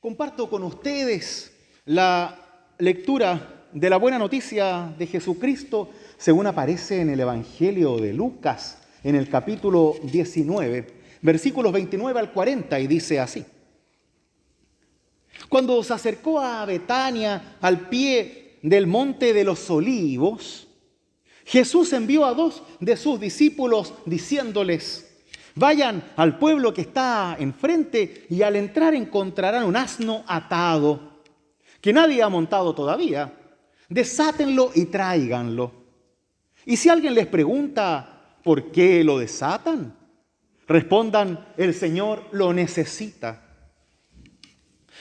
Comparto con ustedes la lectura de la buena noticia de Jesucristo según aparece en el Evangelio de Lucas, en el capítulo 19, versículos 29 al 40, y dice así. Cuando se acercó a Betania, al pie del monte de los Olivos, Jesús envió a 2 de sus discípulos diciéndoles: vayan al pueblo que está enfrente y al entrar encontrarán un asno atado, que nadie ha montado todavía. Desátenlo y tráiganlo. Y si alguien les pregunta por qué lo desatan, respondan: el Señor lo necesita.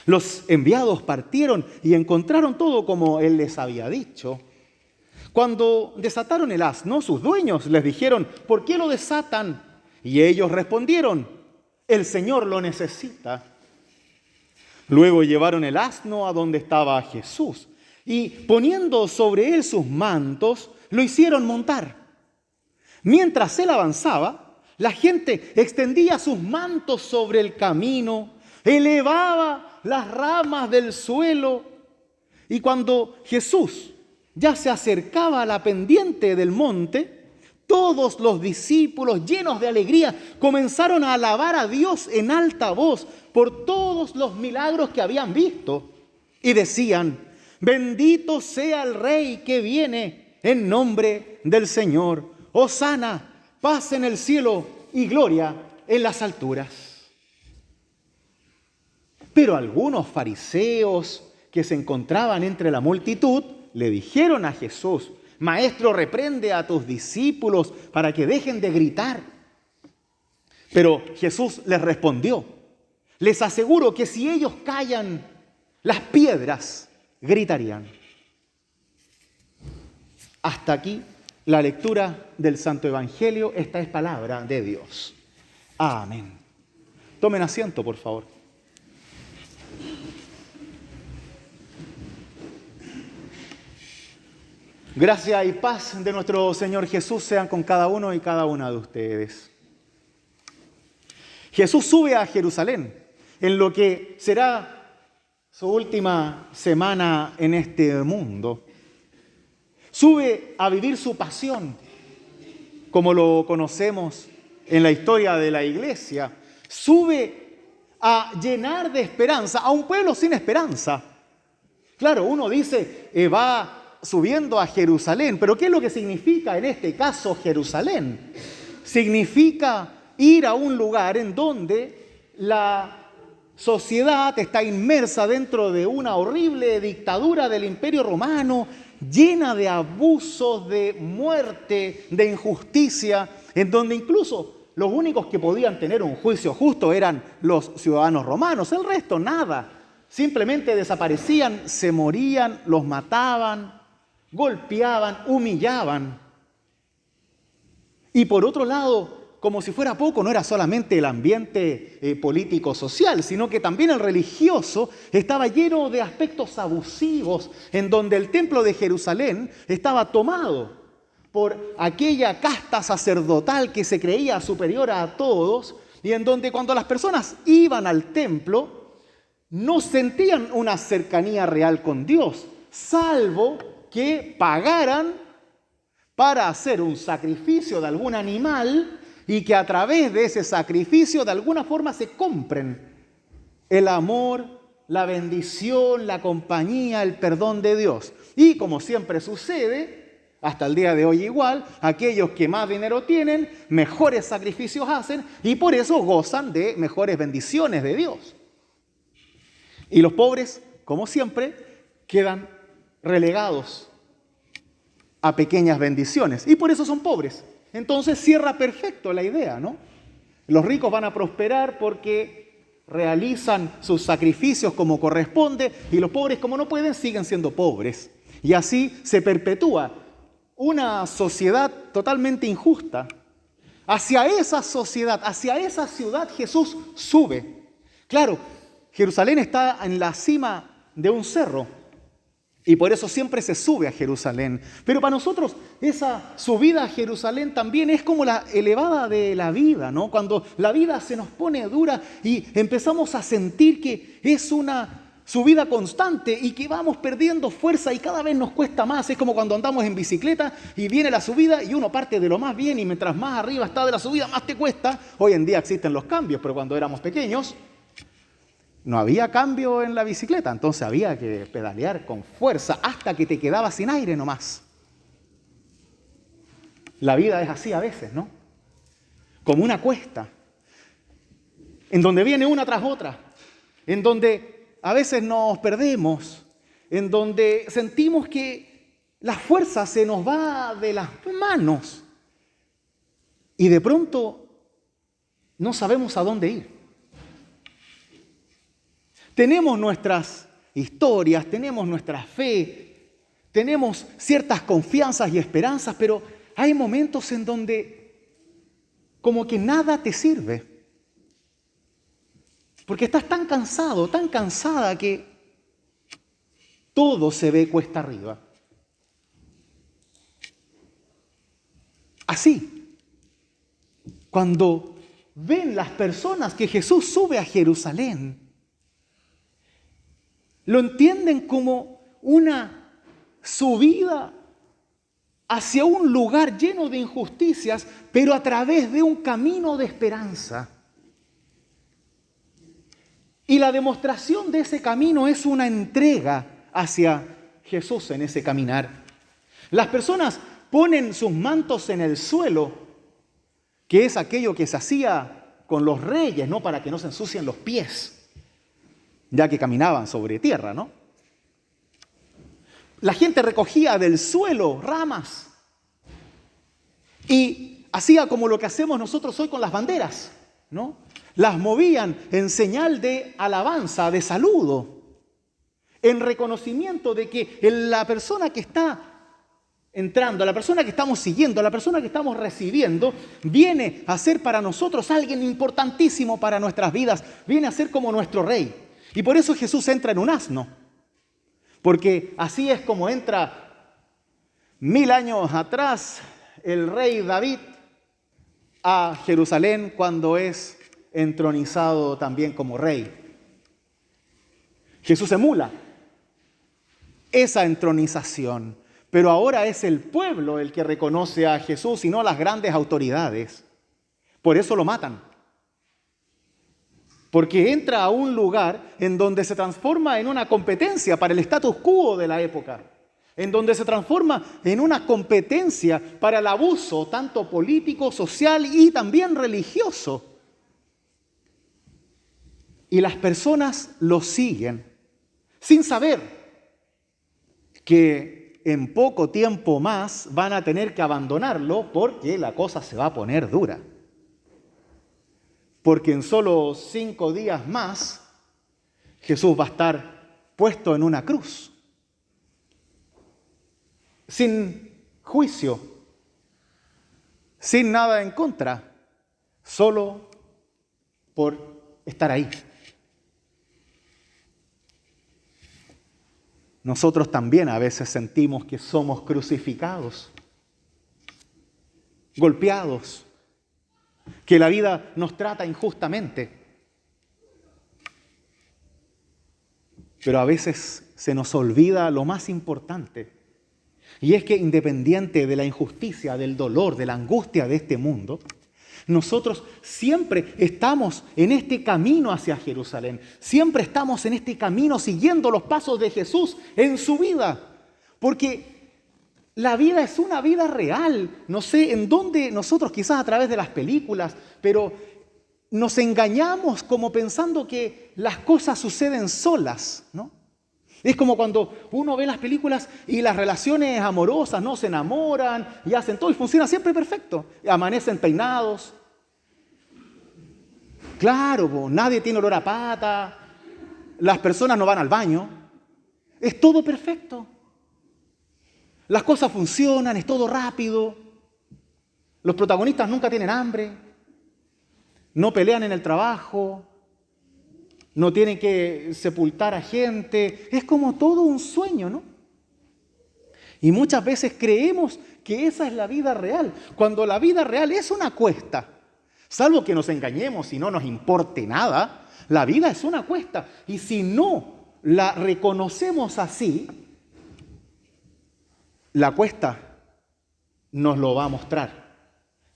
Los enviados partieron y encontraron todo como Él les había dicho. Cuando desataron el asno, sus dueños les dijeron: ¿por qué lo desatan? Y ellos respondieron: el Señor lo necesita. Luego llevaron el asno a donde estaba Jesús y poniendo sobre él sus mantos, lo hicieron montar. Mientras él avanzaba, la gente extendía sus mantos sobre el camino, elevaba las ramas del suelo, y cuando Jesús ya se acercaba a la pendiente del monte, todos los discípulos, llenos de alegría, comenzaron a alabar a Dios en alta voz por todos los milagros que habían visto. Y decían: bendito sea el Rey que viene en nombre del Señor. Hosana, paz en el cielo y gloria en las alturas. Pero algunos fariseos que se encontraban entre la multitud le dijeron a Jesús: Maestro, reprende a tus discípulos para que dejen de gritar. Pero Jesús les respondió: les aseguro que si ellos callan, las piedras gritarían. Hasta aquí la lectura del Santo Evangelio. Esta es palabra de Dios. Amén. Tomen asiento, por favor. Gracia y paz de nuestro Señor Jesús sean con cada uno y cada una de ustedes. Jesús sube a Jerusalén en lo que será su última semana en este mundo. Sube a vivir su pasión, como lo conocemos en la historia de la iglesia. Sube a llenar de esperanza a un pueblo sin esperanza. Claro, uno dice, va subiendo a Jerusalén, pero ¿qué es lo que significa en este caso Jerusalén? Significa ir a un lugar en donde la sociedad está inmersa dentro de una horrible dictadura del Imperio Romano, llena de abusos, de muerte, de injusticia, en donde incluso los únicos que podían tener un juicio justo eran los ciudadanos romanos, el resto nada. Simplemente desaparecían, se morían, los mataban, golpeaban, humillaban. Y por otro lado, como si fuera poco, no era solamente el ambiente político-social, sino que también el religioso estaba lleno de aspectos abusivos, en donde el templo de Jerusalén estaba tomado por aquella casta sacerdotal que se creía superior a todos, y en donde cuando las personas iban al templo, no sentían una cercanía real con Dios, salvo que pagaran para hacer un sacrificio de algún animal y que a través de ese sacrificio de alguna forma se compren el amor, la bendición, la compañía, el perdón de Dios. Y como siempre sucede, hasta el día de hoy igual, aquellos que más dinero tienen, mejores sacrificios hacen y por eso gozan de mejores bendiciones de Dios. Y los pobres, como siempre, quedan relegados a pequeñas bendiciones y por eso son pobres. Entonces cierra perfecto la idea, ¿no? Los ricos van a prosperar porque realizan sus sacrificios como corresponde y los pobres, como no pueden, siguen siendo pobres. Y así se perpetúa una sociedad totalmente injusta. Hacia esa sociedad, hacia esa ciudad Jesús sube. Claro, Jerusalén está en la cima de un cerro. Y por eso siempre se sube a Jerusalén. Pero para nosotros esa subida a Jerusalén también es como la elevada de la vida, ¿no? Cuando la vida se nos pone dura y empezamos a sentir que es una subida constante y que vamos perdiendo fuerza y cada vez nos cuesta más. Es como cuando andamos en bicicleta y viene la subida y uno parte de lo más bien y mientras más arriba está de la subida, más te cuesta. Hoy en día existen los cambios, pero cuando éramos pequeños no había cambio en la bicicleta, entonces había que pedalear con fuerza hasta que te quedabas sin aire nomás. La vida es así a veces, ¿no? Como una cuesta, en donde viene una tras otra, en donde a veces nos perdemos, en donde sentimos que la fuerza se nos va de las manos y de pronto no sabemos a dónde ir. Tenemos nuestras historias, tenemos nuestra fe, tenemos ciertas confianzas y esperanzas, pero hay momentos en donde como que nada te sirve. Porque estás tan cansado, tan cansada que todo se ve cuesta arriba. Así, cuando ven las personas que Jesús sube a Jerusalén, lo entienden como una subida hacia un lugar lleno de injusticias, pero a través de un camino de esperanza. Y la demostración de ese camino es una entrega hacia Jesús en ese caminar. Las personas ponen sus mantos en el suelo, que es aquello que se hacía con los reyes, ¿no? Para que no se ensucien los pies, ya que caminaban sobre tierra, ¿no? La gente recogía del suelo ramas y hacía como lo que hacemos nosotros hoy con las banderas, ¿no? Las movían en señal de alabanza, de saludo, en reconocimiento de que la persona que está entrando, la persona que estamos siguiendo, la persona que estamos recibiendo, viene a ser para nosotros alguien importantísimo para nuestras vidas, viene a ser como nuestro rey. Y por eso Jesús entra en un asno, porque así es como entra 1000 años atrás el rey David a Jerusalén cuando es entronizado también como rey. Jesús emula esa entronización, pero ahora es el pueblo el que reconoce a Jesús y no las grandes autoridades. Por eso lo matan. Porque entra a un lugar en donde se transforma en una competencia para el status quo de la época, en donde se transforma en una competencia para el abuso tanto político, social y también religioso. Y las personas lo siguen sin saber que en poco tiempo más van a tener que abandonarlo porque la cosa se va a poner dura. Porque en solo 5 días más Jesús va a estar puesto en una cruz, sin juicio, sin nada en contra, solo por estar ahí. Nosotros también a veces sentimos que somos crucificados, golpeados, que la vida nos trata injustamente. Pero a veces se nos olvida lo más importante, y es que independiente de la injusticia, del dolor, de la angustia de este mundo, nosotros siempre estamos en este camino hacia Jerusalén, siempre estamos en este camino siguiendo los pasos de Jesús en su vida, porque la vida es una vida real. No sé en dónde nosotros, quizás a través de las películas, pero nos engañamos como pensando que las cosas suceden solas, ¿no? Es como cuando uno ve las películas y las relaciones amorosas, ¿no? Se enamoran y hacen todo y funciona siempre perfecto. Amanecen peinados. Claro, nadie tiene olor a pata. Las personas no van al baño. Es todo perfecto. Las cosas funcionan, es todo rápido. Los protagonistas nunca tienen hambre. No pelean en el trabajo. No tienen que sepultar a gente. Es como todo un sueño, ¿no? Y muchas veces creemos que esa es la vida real, cuando la vida real es una cuesta. Salvo que nos engañemos y no nos importe nada, la vida es una cuesta. Y si no la reconocemos así, la cuesta nos lo va a mostrar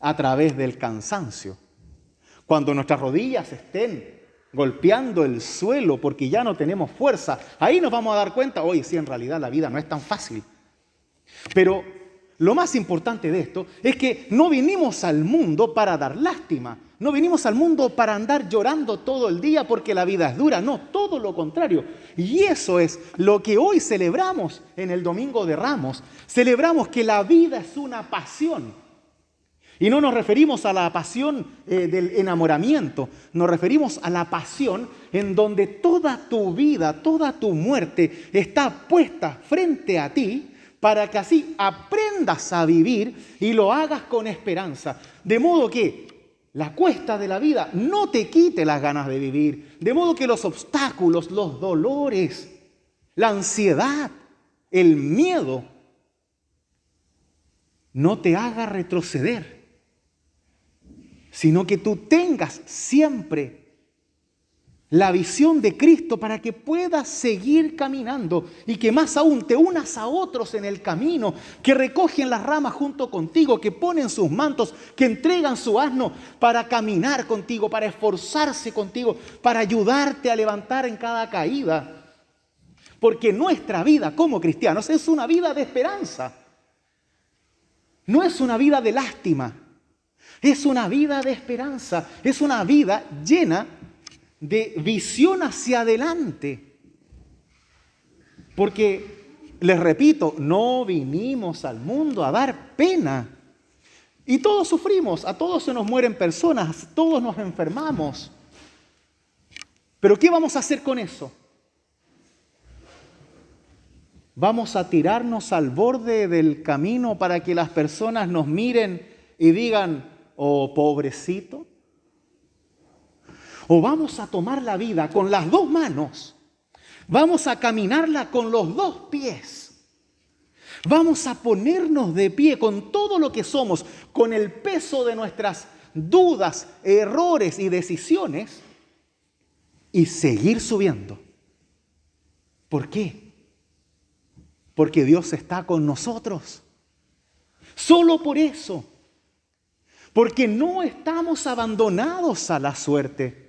a través del cansancio. Cuando nuestras rodillas estén golpeando el suelo porque ya no tenemos fuerza, ahí nos vamos a dar cuenta, oye, sí, en realidad la vida no es tan fácil. Pero lo más importante de esto es que no vinimos al mundo para dar lástima, no vinimos al mundo para andar llorando todo el día porque la vida es dura, no, todo lo contrario. Y eso es lo que hoy celebramos en el Domingo de Ramos. Celebramos que la vida es una pasión. Y no nos referimos a la pasión del enamoramiento, nos referimos a la pasión en donde toda tu vida, toda tu muerte está puesta frente a ti para que así aprendas a vivir y lo hagas con esperanza. De modo que la cuesta de la vida no te quite las ganas de vivir, de modo que los obstáculos, los dolores, la ansiedad, el miedo no te haga retroceder, sino que tú tengas siempre la visión de Cristo para que puedas seguir caminando y que más aún te unas a otros en el camino, que recogen las ramas junto contigo, que ponen sus mantos, que entregan su asno para caminar contigo, para esforzarse contigo, para ayudarte a levantar en cada caída. Porque nuestra vida como cristianos es una vida de esperanza, no es una vida de lástima. Es una vida de esperanza, es una vida llena de visión hacia adelante. Porque, les repito, no vinimos al mundo a dar pena. Y todos sufrimos, a todos se nos mueren personas, todos nos enfermamos. Pero ¿qué vamos a hacer con eso? ¿Vamos a tirarnos al borde del camino para que las personas nos miren y digan, oh, pobrecito? ¿O vamos a tomar la vida con las dos manos? Vamos a caminarla con los dos pies. Vamos a ponernos de pie con todo lo que somos, con el peso de nuestras dudas, errores y decisiones y seguir subiendo. ¿Por qué? Porque Dios está con nosotros. Solo por eso. Porque no estamos abandonados a la suerte.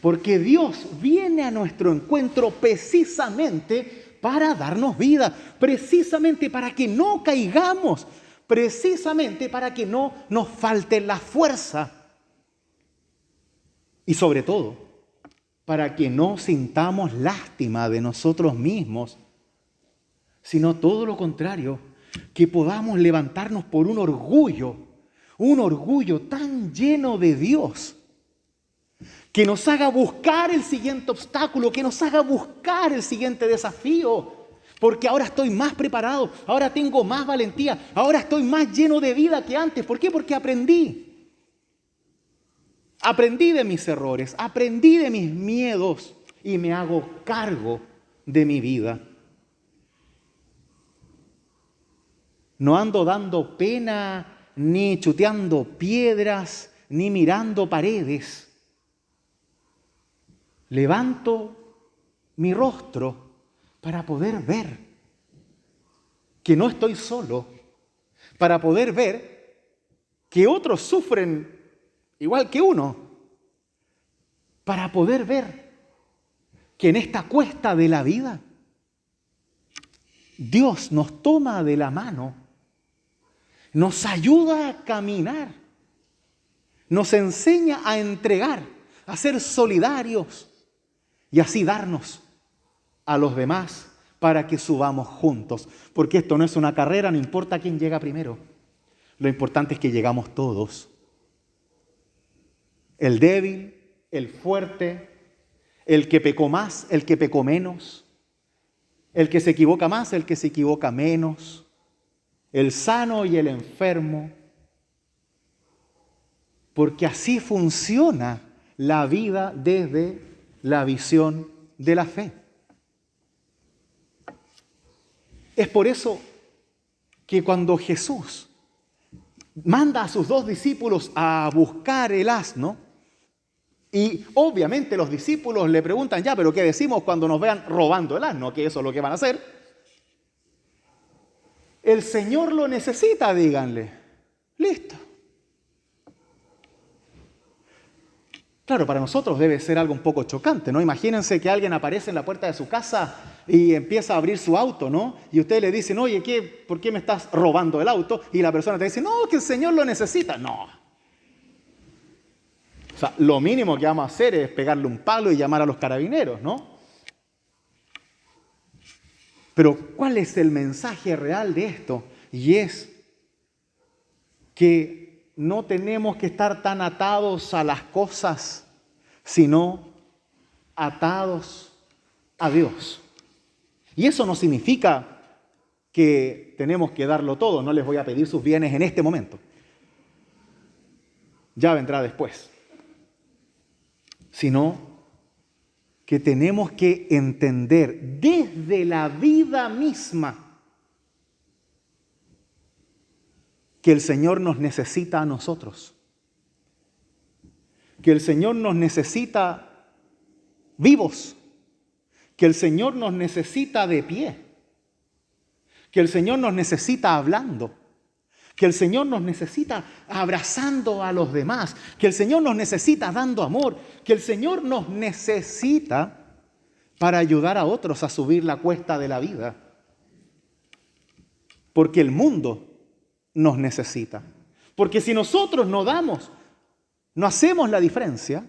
Porque Dios viene a nuestro encuentro precisamente para darnos vida, precisamente para que no caigamos, precisamente para que no nos falte la fuerza. Y sobre todo, para que no sintamos lástima de nosotros mismos, sino todo lo contrario, que podamos levantarnos por un orgullo tan lleno de Dios, que nos haga buscar el siguiente obstáculo, que nos haga buscar el siguiente desafío, porque ahora estoy más preparado, ahora tengo más valentía, ahora estoy más lleno de vida que antes. ¿Por qué? Porque aprendí de mis errores, aprendí de mis miedos y me hago cargo de mi vida. No ando dando pena, ni chuteando piedras, ni mirando paredes. Levanto mi rostro para poder ver que no estoy solo, para poder ver que otros sufren igual que uno, para poder ver que en esta cuesta de la vida Dios nos toma de la mano, nos ayuda a caminar, nos enseña a entregar, a ser solidarios y así darnos a los demás para que subamos juntos. Porque esto no es una carrera, no importa quién llega primero. Lo importante es que llegamos todos. El débil, el fuerte, el que pecó más, el que pecó menos, el que se equivoca más, el que se equivoca menos, el sano y el enfermo. Porque así funciona la vida desde la visión de la fe. Es por eso que cuando Jesús manda a sus 2 discípulos a buscar el asno, y obviamente los discípulos le preguntan, ya, pero ¿qué decimos cuando nos vean robando el asno? Que eso es lo que van a hacer. El Señor lo necesita, díganle. Listo. Claro, para nosotros debe ser algo un poco chocante, ¿no? Imagínense que alguien aparece en la puerta de su casa y empieza a abrir su auto, ¿no? Y ustedes le dicen, oye, ¿por qué me estás robando el auto? Y la persona te dice, no, que el Señor lo necesita. No. O sea, lo mínimo que vamos a hacer es pegarle un palo y llamar a los carabineros, ¿no? Pero ¿cuál es el mensaje real de esto? Y es que no tenemos que estar tan atados a las cosas, sino atados a Dios. Y eso no significa que tenemos que darlo todo. No les voy a pedir sus bienes en este momento. Ya vendrá después. Sino que tenemos que entender desde la vida misma que el Señor nos necesita a nosotros. Que el Señor nos necesita vivos. Que el Señor nos necesita de pie. Que el Señor nos necesita hablando. Que el Señor nos necesita abrazando a los demás. Que el Señor nos necesita dando amor. Que el Señor nos necesita para ayudar a otros a subir la cuesta de la vida. Porque el mundo nos necesita. Porque si nosotros no damos, no hacemos la diferencia,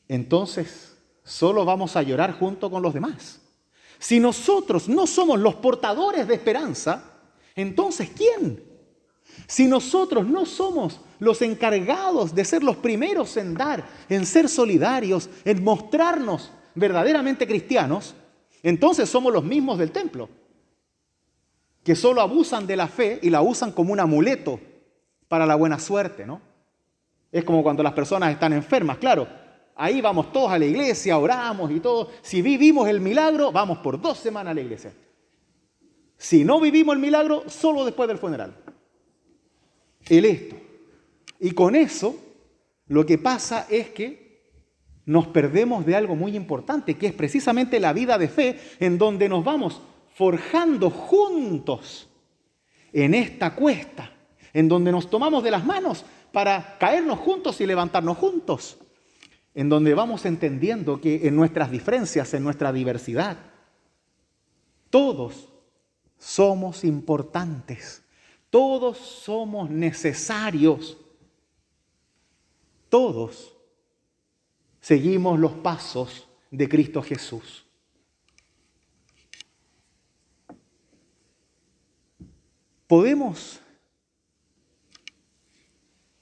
entonces solo vamos a llorar junto con los demás. Si nosotros no somos los portadores de esperanza, entonces ¿quién? Si nosotros no somos los encargados de ser los primeros en dar, en ser solidarios, en mostrarnos verdaderamente cristianos, entonces somos los mismos del templo, que solo abusan de la fe y la usan como un amuleto para la buena suerte, ¿no? Es como cuando las personas están enfermas, claro. Ahí vamos todos a la iglesia, oramos y todo. Si vivimos el milagro, vamos por 2 semanas a la iglesia. Si no vivimos el milagro, solo después del funeral. Y listo. Y con eso, lo que pasa es que nos perdemos de algo muy importante, que es precisamente la vida de fe, en donde nos vamos forjando juntos en esta cuesta, en donde nos tomamos de las manos para caernos juntos y levantarnos juntos, en donde vamos entendiendo que en nuestras diferencias, en nuestra diversidad, todos somos importantes, todos somos necesarios, todos seguimos los pasos de Cristo Jesús. Podemos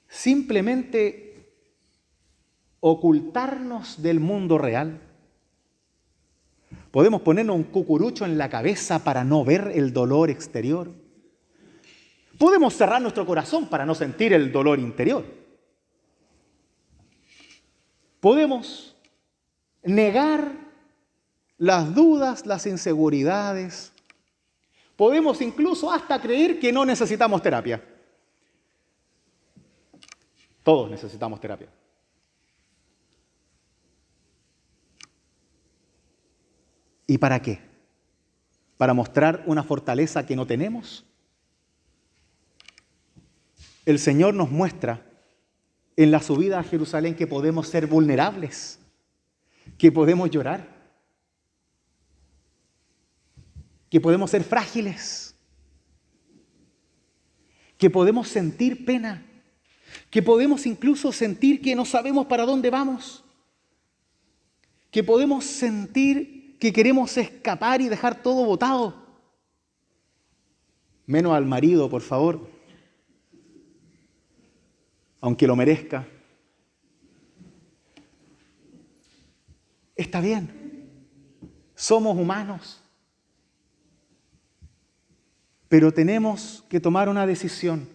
simplemente ocultarnos del mundo real. Podemos ponernos un cucurucho en la cabeza para no ver el dolor exterior. Podemos cerrar nuestro corazón para no sentir el dolor interior. Podemos negar las dudas, las inseguridades. Podemos incluso hasta creer que no necesitamos terapia. Todos necesitamos terapia. ¿Y para qué? ¿Para mostrar una fortaleza que no tenemos? El Señor nos muestra en la subida a Jerusalén que podemos ser vulnerables, que podemos llorar, que podemos ser frágiles, que podemos sentir pena, que podemos incluso sentir que no sabemos para dónde vamos, que podemos sentir que queremos escapar y dejar todo botado. Menos al marido, por favor, aunque lo merezca. Está bien, somos humanos, pero tenemos que tomar una decisión.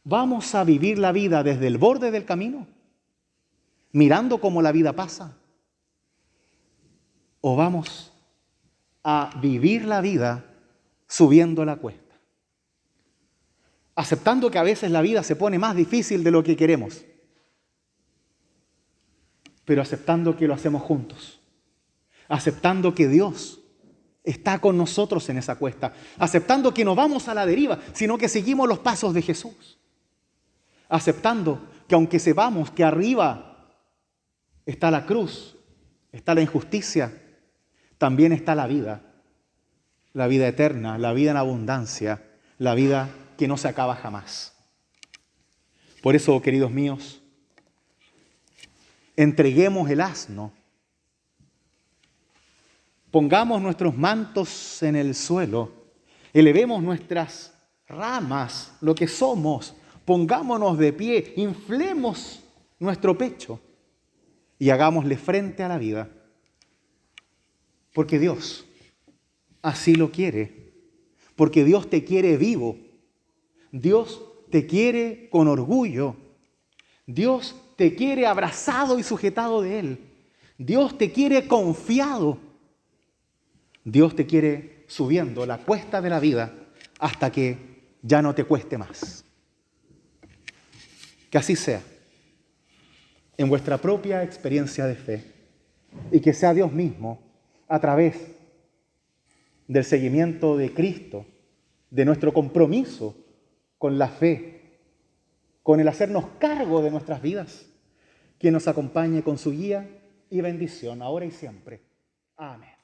¿Vamos a vivir la vida desde el borde del camino, mirando cómo la vida pasa? ¿O vamos a vivir la vida subiendo la cuesta. Aceptando que a veces la vida se pone más difícil de lo que queremos, pero aceptando que lo hacemos juntos. Aceptando que Dios está con nosotros en esa cuesta. Aceptando que no vamos a la deriva, sino que seguimos los pasos de Jesús. Aceptando que aunque sepamos que arriba está la cruz, está la injusticia, también está la vida eterna, la vida en abundancia, la vida que no se acaba jamás. Por eso, queridos míos, entreguemos el asno, pongamos nuestros mantos en el suelo, elevemos nuestras ramas, lo que somos, pongámonos de pie, inflemos nuestro pecho y hagámosle frente a la vida. Porque Dios así lo quiere, porque Dios te quiere vivo, Dios te quiere con orgullo, Dios te quiere abrazado y sujetado de Él, Dios te quiere confiado, Dios te quiere subiendo la cuesta de la vida hasta que ya no te cueste más. Que así sea en vuestra propia experiencia de fe y que sea Dios mismo a través del seguimiento de Cristo, de nuestro compromiso con la fe, con el hacernos cargo de nuestras vidas, quien nos acompañe con su guía y bendición ahora y siempre. Amén.